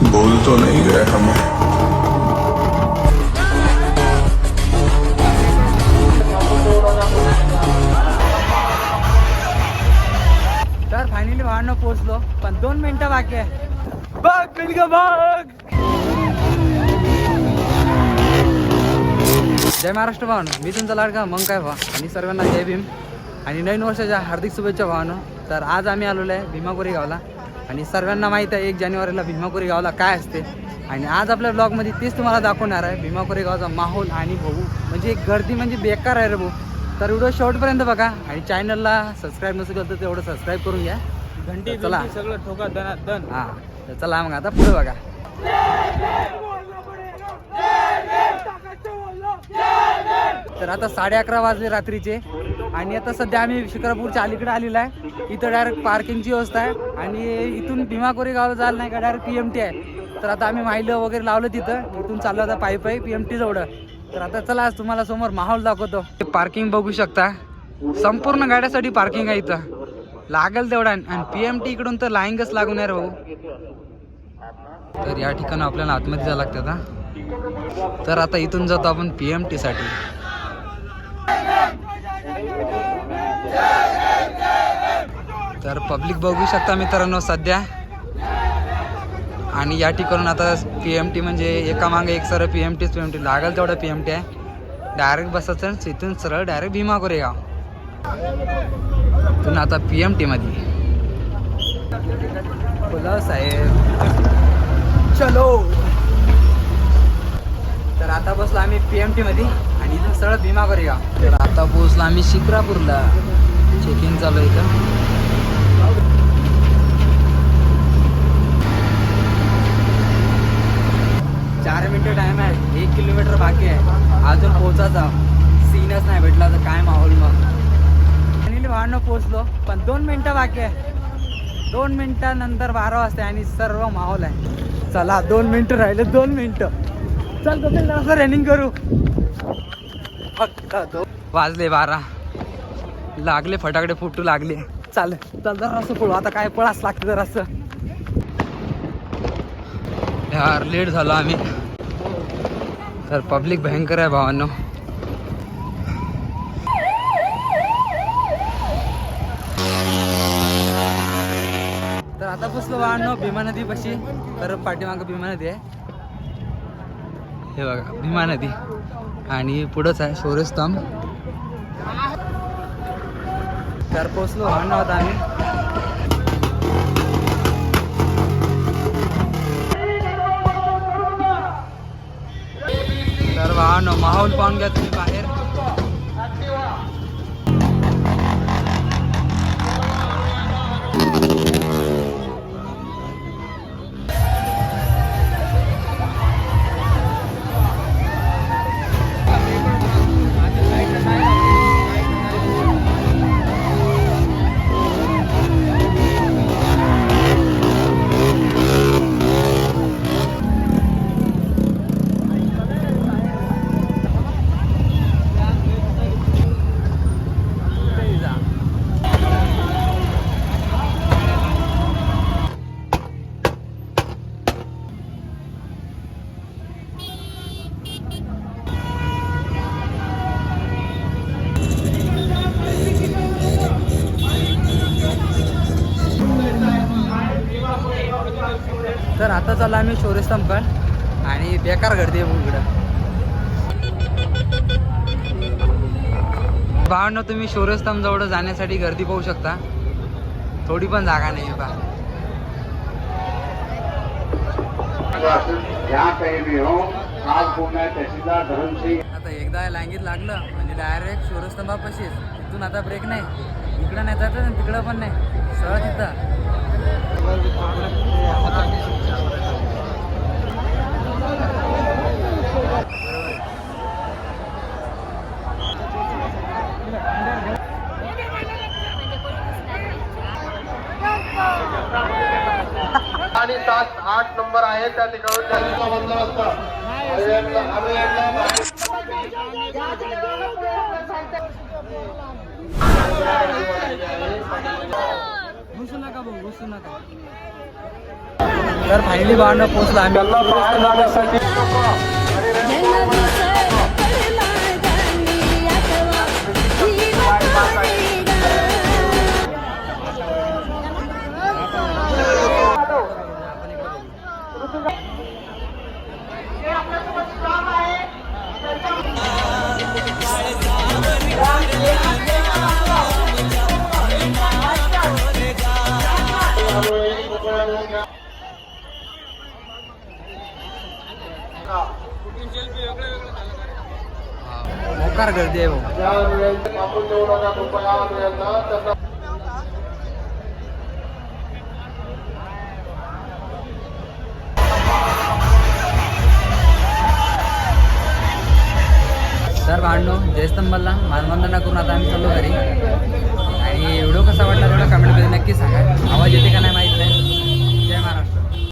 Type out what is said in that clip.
भूल तो नहीं गए हमें। तर फायनली भावांना पोहोचलो, पण 2 मिनिटं बाकी आहे. बघ बिलगा बघ. जय महाराष्ट्र भावानो, मी तुमचा लाडका मग काय भावा, आणि सर्वांना जय भीम आणि नवीन वर्षाच्या हार्दिक शुभेच्छा भावानो. तर आज आम्ही आलेलो आहे भीमा कोरेगावला आणि सर्वांना माहीत आहे 1 जानेवारीला भीमा कोरेगावला काय असते. आणि आज आपल्या ब्लॉगमध्ये तेच तुम्हाला दाखवणार आहे, भीमा कोरेगावचा माहोल. आणि भाऊ म्हणजे गर्दी म्हणजे बेकार आहे रे भाऊ. तर व्हिडिओ शेवटपर्यंत बघा आणि चॅनलला सबस्क्राईब नसेल केलं तर तेवढं सबस्क्राईब करून घ्या. घंटी चला सगळं ठोका दन. हां तर चला मग आता पुढे बघा. तर आता 11:30 वाजले रात्रीचे आणि आता सध्या आम्ही शिक्रापूरच्या अलीकडे आलेला आहे. इथं डायरेक्ट पार्किंगची व्यवस्था आहे आणि इथून भीमा कोरेगावला जायला नाही का डायरेक्ट PMT आहे. तर आता आम्ही माहिलं वगैरे लावलं तिथं, इथून चाललो आता पायी PMT जवळ. तर आता चला आज तुम्हाला समोर माहोल दाखवतो. पार्किंग बघू शकता, संपूर्ण गाड्यासाठी पार्किंग आहे इथं, लागेल तेवढा. आणि PMT इकडून तर लाईनच लागून आहे भाऊ. तर या ठिकाणी आपल्याला आतमध्ये जावं लागतं आता. तर आता इथून जातो आपण PMT साठी. तर पब्लिक बघू शकता मित्रांनो सध्या. आणि या ठिकाणून आता PMT म्हणजे एका मागे एक सरळ PMT लागेल तेवढं PMT आहे. डायरेक्ट बसायचं इथून सरळ डायरेक्ट भीमा कोरेगाव. इथून आता PMT मध्ये बोला साहेब चलो. तर आता बसलो आम्ही PMT मध्ये आणि इथून सरळ भीमा कोरेगाव. तर आता पोहोचलो आम्ही शिक्रापूरला. चेकिंग चालू आहे इथं. 4 मिनिटं टाइम आहे, 1 किलोमीटर बाकी आहे अजून पोहोचायचा. सीनच नाही भेटला तर काय माहोल. मग आणि भावांना पोहोचलो, पण 2 मिनिटं बाकी आहे. 2 मिनिटानंतर 12 वाजता आणि सर्व माहोल आहे. चला 2 मिनिटं राहिले, 2 मिनिटं. चल तो रनिंग करू. फक्त 2 वाजले 12, लागले फटाकडे फुटू लागले. चल जरा असं पळू आता, काय पळास लागतं जरा असं. यार लेट झालो आम्ही. तर पब्लिक भयंकर आहे भावांनो. तर आता बसलो भावांनो भीमा नदी पाशी. तर पाठीमागं भीमा नदी आहे, हे बघा भीमा नदी. आणि पुढंच आहे शौर्यस्तंभ. तर पोचलो भावांनो आता आम्ही. तर भावांनो माहोल पाहून घ्या तुम्ही बाहेर. तर आता चाललो आम्ही शौर्यस्तंभ आणि बेकार गर्दी आहे इकडं. भावांनो तुम्ही शौर्यस्तंभ जवळ जाण्यासाठी गर्दी पाहू शकता, थोडी पण जागा नाही बा. आता एकदा लांगीत लागलं म्हणजे डायरेक्ट शौर्यस्तंभापाशीच. इथून आता ब्रेक नाही, इकडं नाही जायचं तिकडं पण नाही, सरळ तिथं. आणि 7-8 नंबर आहे त्या ठिकाणी त्यांचा बंदोबस्त. घुसू नका भाऊ, घुसू नका. तर फायनली भावना पोहोचला आम्ही. त्यांना पाहायला जाण्यासाठी मोकार गर्दी आहे भाऊ. ज्या वेळेला थांबून देऊ नका कृपया यांना त्यांना तर भांडणो जयस्तंभला मानवंदना करून आता आम्ही चाललो घरी. आणि व्हिडिओ कसा वाटला तेवढा कमेंटमध्ये नक्की सांगा. आवाज येते का नाही माहिती.